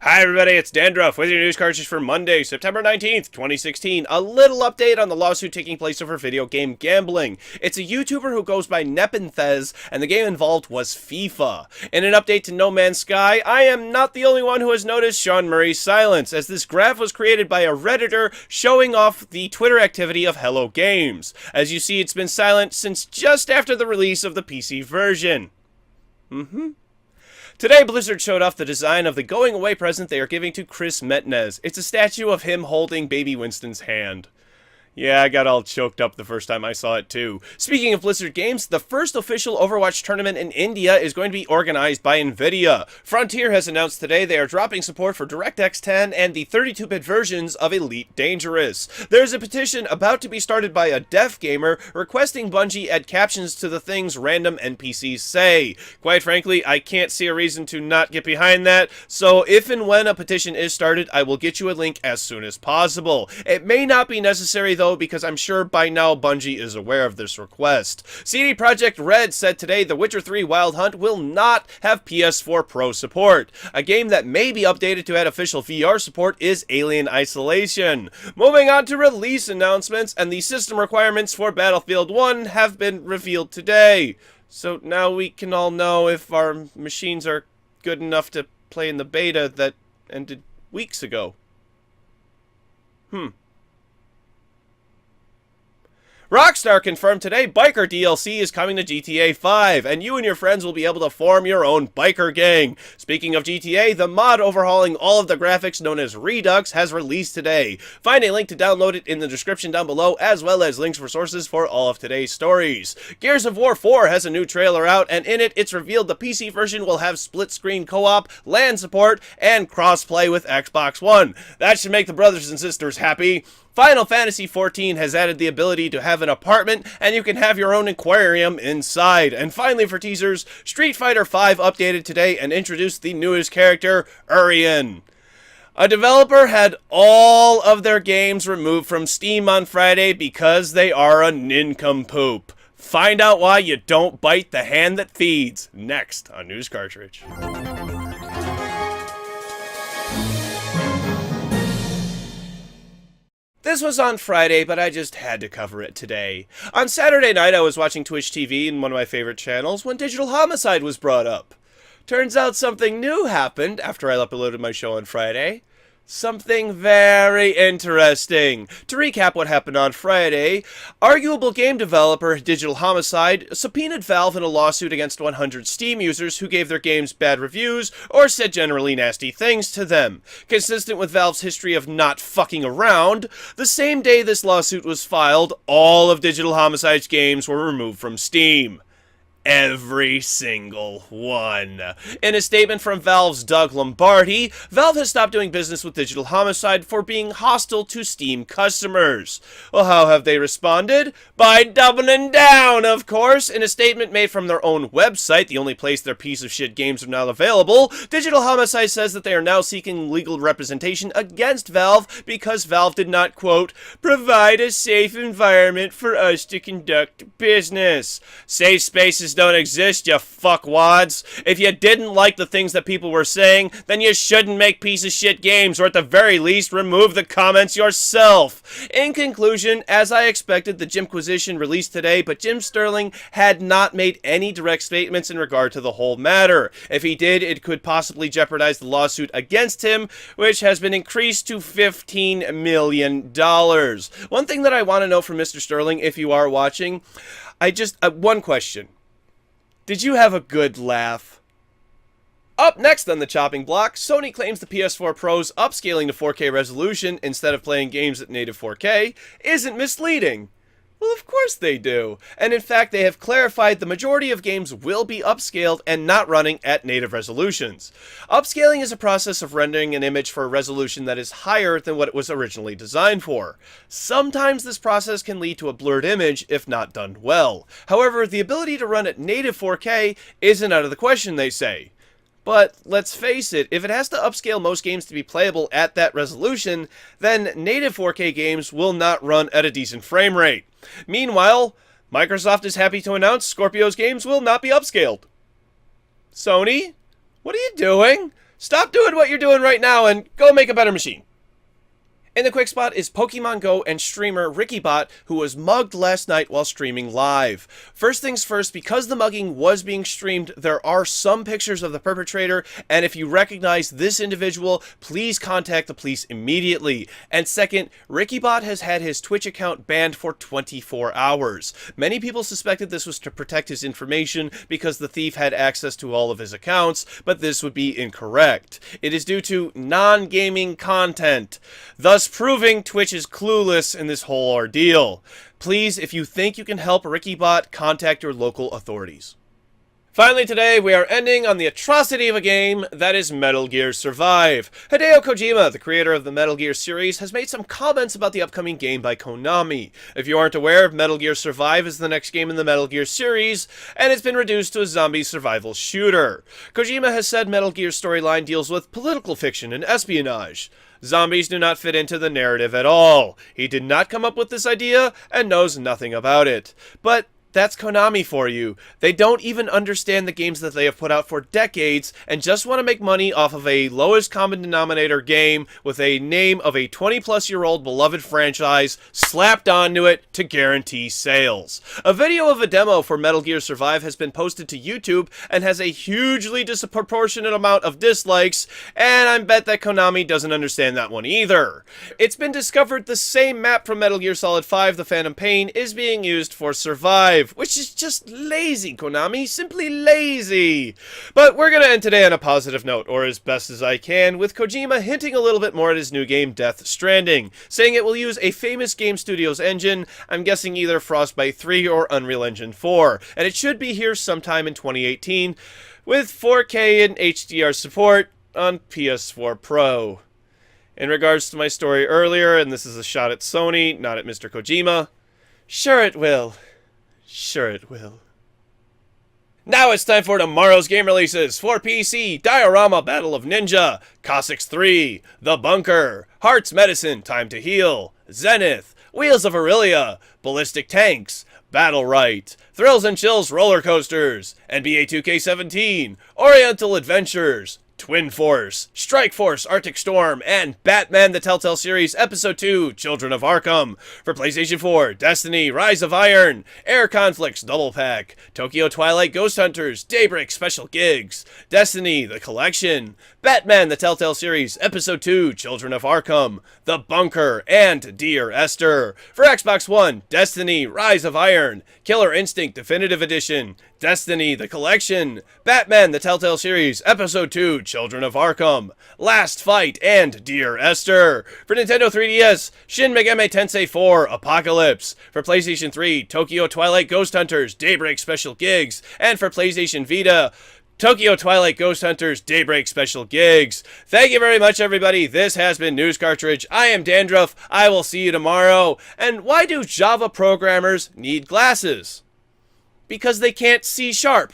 Hi everybody, it's Dandruff with your news cartridge for Monday, September 19th, 2016. A little update on the lawsuit taking place over video game gambling. It's a YouTuber who goes by Nepenthez, and the game involved was FIFA. In an update to No Man's Sky, I am not the only one who has noticed Sean Murray's silence, as this graph was created by a Redditor showing off the Twitter activity of Hello Games. As you see, it's been silent since just after the release of the PC version. Today, Blizzard showed off the design of the going-away present they are giving to Chris Metzen. It's a statue of him holding baby Winston's hand. Yeah, I got all choked up the first time I saw it too. Speaking of Blizzard games, the first official Overwatch tournament in India is going to be organized by Nvidia. Frontier has announced today they are dropping support for DirectX 10 and the 32-bit versions of Elite Dangerous. There's a petition about to be started by a deaf gamer requesting Bungie add captions to the things random NPCs say. Quite frankly, I can't see a reason to not get behind that, so if and when a petition is started, I will get you a link as soon as possible. It may not be necessary though, because I'm sure by now Bungie is aware of this request. CD Projekt Red said today The Witcher 3 Wild Hunt will not have PS4 Pro support. A game that may be updated to add official VR support is Alien Isolation. Moving on to release announcements, and the system requirements for Battlefield 1 have been revealed today. So now we can all know if our machines are good enough to play in the beta that ended weeks ago. Rockstar confirmed today Biker DLC is coming to GTA 5, and you and your friends will be able to form your own biker gang. Speaking of GTA, the mod overhauling all of the graphics known as Redux has released today. Find a link to download it in the description down below, as well as links for sources for all of today's stories. Gears of War 4 has a new trailer out, and in it, it's revealed the PC version will have split-screen co-op, LAN support, and cross-play with Xbox One. That should make the brothers and sisters happy. Final Fantasy XIV has added the ability to have an apartment, and you can have your own aquarium inside. And finally, for teasers, Street Fighter V updated today and introduced the newest character, Urien. A developer had all of their games removed from Steam on Friday because they are a nincompoop. Find out why you don't bite the hand that feeds, next on News Cartridge. This was on Friday, but I just had to cover it today. On Saturday night, I was watching Twitch TV in one of my favorite channels when Digital Homicide was brought up. Turns out something new happened after I uploaded my show on Friday. Something very interesting. To recap what happened on Friday, arguable game developer Digital Homicide subpoenaed Valve in a lawsuit against 100 Steam users who gave their games bad reviews or said generally nasty things to them. Consistent with Valve's history of not fucking around, the same day this lawsuit was filed, all of Digital Homicide's games were removed from Steam. Every single one. In a statement from Valve's Doug Lombardi, Valve has stopped doing business with Digital Homicide for being hostile to Steam customers. Well, how have they responded? By doubling down, of course. In a statement made from their own website, the only place their piece of shit games are now available, Digital Homicide says that they are now seeking legal representation against Valve because Valve did not, quote, provide a safe environment for us to conduct business. Safe spaces don't exist, you fuckwads. If you didn't like the things that people were saying, then you shouldn't make piece of shit games, or at the very least, remove the comments yourself. In conclusion, as I expected, the Jimquisition released today, but Jim Sterling had not made any direct statements in regard to the whole matter. If he did, it could possibly jeopardize the lawsuit against him, which has been increased to $15 million. One thing that I want to know from Mr. Sterling, if you are watching, one question. Did you have a good laugh? Up next on the chopping block, Sony claims the PS4 Pro's upscaling to 4K resolution instead of playing games at native 4K isn't misleading. Well, of course they do. And in fact, they have clarified the majority of games will be upscaled and not running at native resolutions. Upscaling is a process of rendering an image for a resolution that is higher than what it was originally designed for. Sometimes this process can lead to a blurred image if not done well. However, the ability to run at native 4K isn't out of the question, they say. But let's face it, if it has to upscale most games to be playable at that resolution, then native 4K games will not run at a decent frame rate. Meanwhile, Microsoft is happy to announce Scorpio's games will not be upscaled. Sony? What are you doing? Stop doing what you're doing right now and go make a better machine. In the quick spot is Pokemon Go and streamer RickyBot, who was mugged last night while streaming live. First things first, because the mugging was being streamed, there are some pictures of the perpetrator, and if you recognize this individual, please contact the police immediately. And second, RickyBot has had his Twitch account banned for 24 hours. Many people suspected this was to protect his information because the thief had access to all of his accounts, but this would be incorrect. It is due to non-gaming content, thus proving Twitch is clueless in this whole ordeal. Please, if you think you can help RickyBot, contact your local authorities. Finally today, we are ending on the atrocity of a game that is Metal Gear Survive. Hideo Kojima, the creator of the Metal Gear series, has made some comments about the upcoming game by Konami. If you aren't aware, Metal Gear Survive is the next game in the Metal Gear series, and it's been reduced to a zombie survival shooter. Kojima has said Metal Gear's storyline deals with political fiction and espionage. Zombies do not fit into the narrative at all. He did not come up with this idea and knows nothing about it. But that's Konami for you. They don't even understand the games that they have put out for decades and just want to make money off of a lowest common denominator game with a name of a 20-plus-year-old beloved franchise slapped onto it to guarantee sales. A video of a demo for Metal Gear Survive has been posted to YouTube and has a hugely disproportionate amount of dislikes, and I bet that Konami doesn't understand that one either. It's been discovered the same map from Metal Gear Solid 5, The Phantom Pain, is being used for Survive, which is just lazy, Konami. Simply lazy. But we're going to end today on a positive note, or as best as I can, with Kojima hinting a little bit more at his new game, Death Stranding, saying it will use a famous game studio's engine, I'm guessing either Frostbite 3 or Unreal Engine 4, and it should be here sometime in 2018, with 4K and HDR support on PS4 Pro. In regards to my story earlier, and this is a shot at Sony, not at Mr. Kojima, sure it will. Sure it will. Now it's time for tomorrow's game releases. For PC, Diorama Battle of Ninja, Cossacks 3, The Bunker, Heart's Medicine, Time to Heal, Zenith, Wheels of Aurelia, Ballistic Tanks, Battle Right, Thrills and Chills Roller Coasters, NBA 2K17, Oriental Adventures, Twin Force, Strike Force, Arctic Storm, and Batman the Telltale Series Episode 2, Children of Arkham. For PlayStation 4, Destiny, Rise of Iron, Air Conflicts Double Pack, Tokyo Twilight Ghost Hunters, Daybreak Special Gigs, Destiny, The Collection, Batman the Telltale Series Episode 2, Children of Arkham, The Bunker, and Dear Esther. For Xbox One, Destiny, Rise of Iron, Killer Instinct Definitive Edition, Destiny, The Collection, Batman the Telltale Series Episode 2, Children of Arkham, Last Fight, and Dear Esther. For Nintendo 3DS, Shin Megami Tensei 4, Apocalypse. For PlayStation 3, Tokyo Twilight Ghost Hunters, Daybreak Special Gigs. And for PlayStation Vita, Tokyo Twilight Ghost Hunters Daybreak Special Gigs. Thank you very much, everybody. This has been News Cartridge. I am Dandruff. I will see you tomorrow. And why do Java programmers need glasses? Because they can't see sharp.